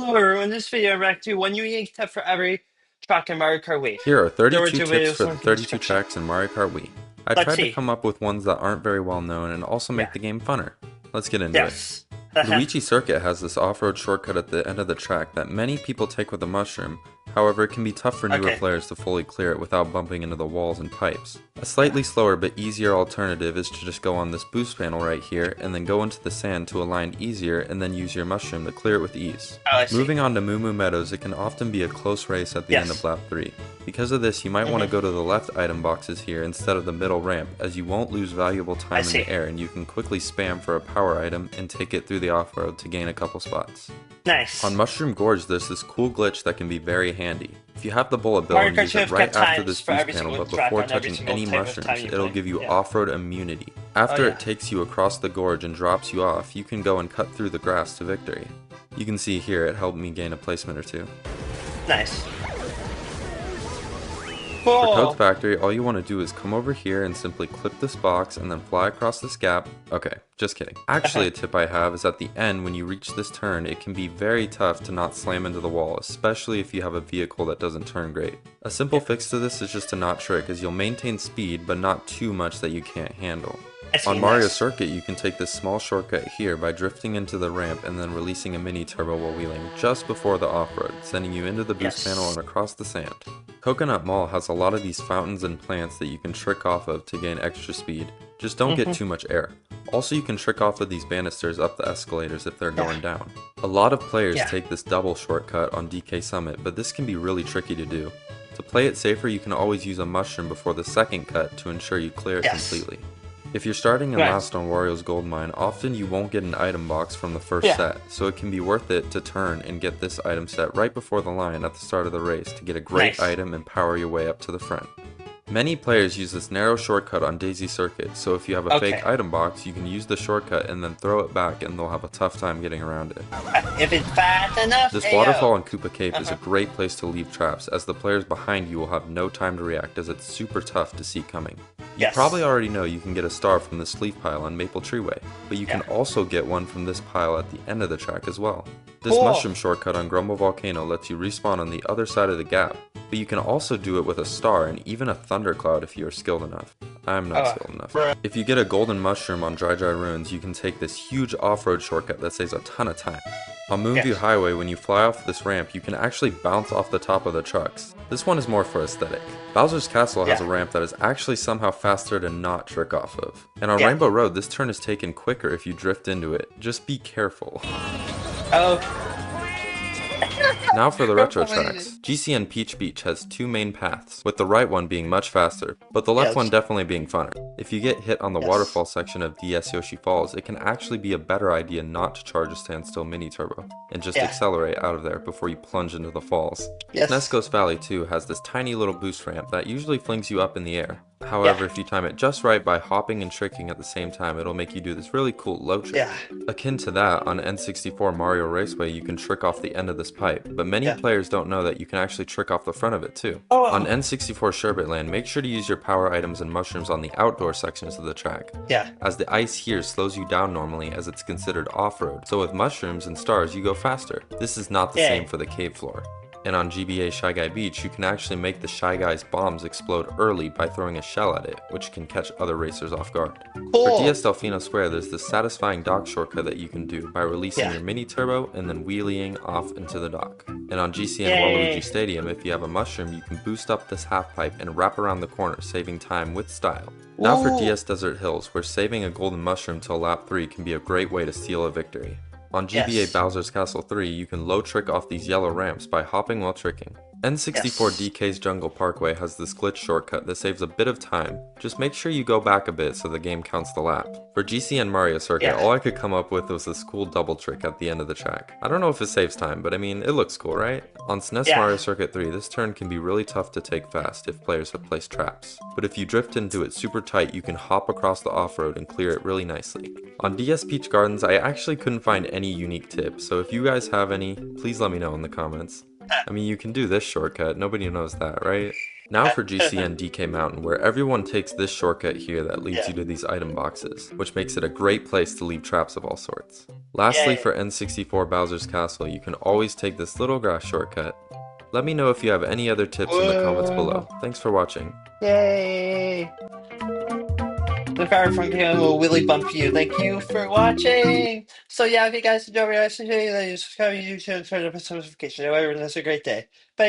In this video, I'm back to one unique tip for every track in Mario Kart Wii. Here are There were 32 two tips videos for the linked in the 32 description. tracks in Mario Kart Wii. I Let's tried to see. come up with ones that aren't very well known and also Yeah. make the game funner. Let's get into it. Yes. Luigi Circuit has this off-road shortcut at the end of the track that many people take with a mushroom. However, it can be tough for newer Okay. players to fully clear it without bumping into the walls and pipes. A slightly Yeah. slower but easier alternative is to just go on this boost panel right here and then go into the sand to align easier and then use your mushroom to clear it with ease. Oh, I see. Moving on to Moo Moo Meadows, it can often be a close race at the end of Yes. lap 3. Because of this, you might want to go to the left item boxes here instead of the middle ramp, as you won't lose valuable time in see. the air and you can quickly spam for a power item and take it through the off-road to gain a couple spots. Nice. On Mushroom Gorge, there's this cool glitch that can be very handy. If you have the bullet bill Mario and Kart use 2 it have right got after times this for boost every panel single but track before on every touching single any type of mushrooms, time you it'll play. give you Yeah. off-road immunity. After yeah. it takes you across the gorge and drops you off, you can go and cut through the grass to victory. You can see here it helped me gain a placement or two. Nice. For Cool. Toad's Factory, all you want to do is come over here and simply clip this box and then fly across this gap. Okay, just kidding. Actually, a tip I have is at the end when you reach this turn, it can be very tough to not slam into the wall, especially if you have a vehicle that doesn't turn great. A simple fix to this is just to not trick, as you'll maintain speed, but not too much that you can't handle. I see. On Mario Nice. Circuit, you can take this small shortcut here by drifting into the ramp and then releasing a mini turbo while wheeling just before the off-road, sending you into the boost Yes. panel and across the sand. Coconut Mall has a lot of these fountains and plants that you can trick off of to gain extra speed. Just don't get too much air. Also, you can trick off of these banisters up the escalators if they're going down. A lot of players take this double shortcut on DK Summit, but this can be really tricky to do. To play it safer, you can always use a mushroom before the second cut to ensure you clear it completely. If you're starting in last on Wario's Gold Mine, often you won't get an item box from the first set, so it can be worth it to turn and get this item set right before the line at the start of the race to get a great item and power your way up to the front. Many players use this narrow shortcut on Daisy Circuit, so if you have a fake item box, you can use the shortcut and then throw it back and they'll have a tough time getting around it. If it's fast enough. This waterfall on Koopa Cape is a great place to leave traps, as the players behind you will have no time to react, as it's super tough to see coming. You probably already know you can get a star from this leaf pile on Maple Treeway, but you can also get one from this pile at the end of the track as well. This mushroom shortcut on Grumble Volcano lets you respawn on the other side of the gap, but you can also do it with a star and even a thundercloud if you are skilled enough. I'm not skilled enough. If you get a golden mushroom on Dry Dry Ruins, you can take this huge off-road shortcut that saves a ton of time. On Moonview Highway, when you fly off this ramp, you can actually bounce off the top of the trucks. This one is more for aesthetic. Bowser's Castle has a ramp that is actually somehow faster to not trick off of. And on Rainbow Road, this turn is taken quicker if you drift into it. Just be careful. Oh. Now for the retro tracks. GCN Peach Beach has two main paths, with the right one being much faster, but the left one definitely being funner. If you get hit on the waterfall section of DS Yoshi Falls, it can actually be a better idea not to charge a standstill mini turbo, and just accelerate out of there before you plunge into the falls. Nescos Valley 2 has this tiny little boost ramp that usually flings you up in the air. However, if you time it just right by hopping and tricking at the same time, it'll make you do this really cool low trick. Akin to that, on N64 Mario Raceway, you can trick off the end of this pipe, but many players don't know that you can actually trick off the front of it too. On N64 Sherbet Land, make sure to use your power items and mushrooms on the outdoor sections of the track, as the ice here slows you down normally as it's considered off-road, so with mushrooms and stars you go faster. This is not the same for the cave floor. And on GBA Shy Guy Beach, you can actually make the Shy Guy's bombs explode early by throwing a shell at it, which can catch other racers off guard. For DS Delfino Square, there's this satisfying dock shortcut that you can do by releasing your mini turbo and then wheeling off into the dock. And on GCN Waluigi Stadium, if you have a mushroom, you can boost up this half pipe and wrap around the corner, saving time with style. Now for DS Desert Hills, where saving a golden mushroom till lap 3 can be a great way to steal a victory. On GBA Bowser's Castle 3, you can low trick off these yellow ramps by hopping while tricking. N64 DK's Jungle Parkway has this glitch shortcut that saves a bit of time. Just make sure you go back a bit so the game counts the lap. For GCN Mario Circuit, all I could come up with was this cool double trick at the end of the track. I don't know if it saves time, but I mean, it looks cool, right? On SNES Mario Circuit 3, this turn can be really tough to take fast if players have placed traps. But if you drift into it super tight, you can hop across the off-road and clear it really nicely. On DS Peach Gardens, I actually couldn't find any unique tips, so if you guys have any, please let me know in the comments. I mean, you can do this shortcut, nobody knows that, right? Now for GCN DK Mountain, where everyone takes this shortcut here that leads Yeah. you to these item boxes, which makes it a great place to leave traps of all sorts. Lastly, Yay. for N64 Bowser's Castle, you can always take this little grass shortcut. Let me know if you have any other tips in the comments below. Whoa. Thanks for watching. Yay. The Fire Fun Game will really bump you. Thank you for watching. So yeah, if you guys enjoy my subscribe to YouTube, turn on post notifications. However, that's a great day. Bye.